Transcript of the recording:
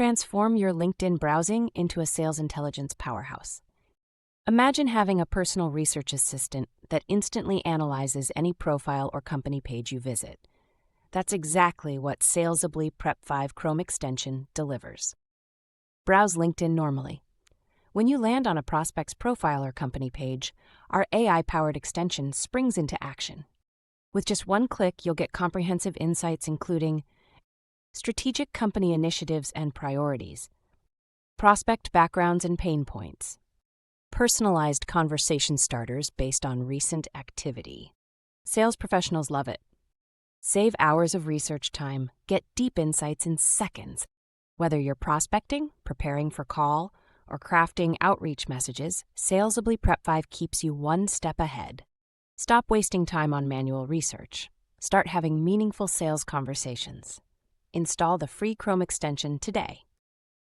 Transform your LinkedIn browsing into a sales intelligence powerhouse. Imagine having a personal research assistant that instantly analyzes any profile or company page you visit. That's exactly what Salesably Prep5 Chrome extension delivers. Browse LinkedIn normally. When you land on a prospect's profile or company page, our AI-powered extension springs into action. With just one click, you'll get comprehensive insights including strategic company initiatives and priorities, prospect backgrounds and pain points, personalized conversation starters based on recent activity. Sales professionals love it. Save hours of research time, get deep insights in seconds. Whether you're prospecting, preparing for call, or crafting outreach messages, Salesably Prep5 keeps you one step ahead. Stop wasting time on manual research. Start having meaningful sales conversations. Install the free Chrome extension today.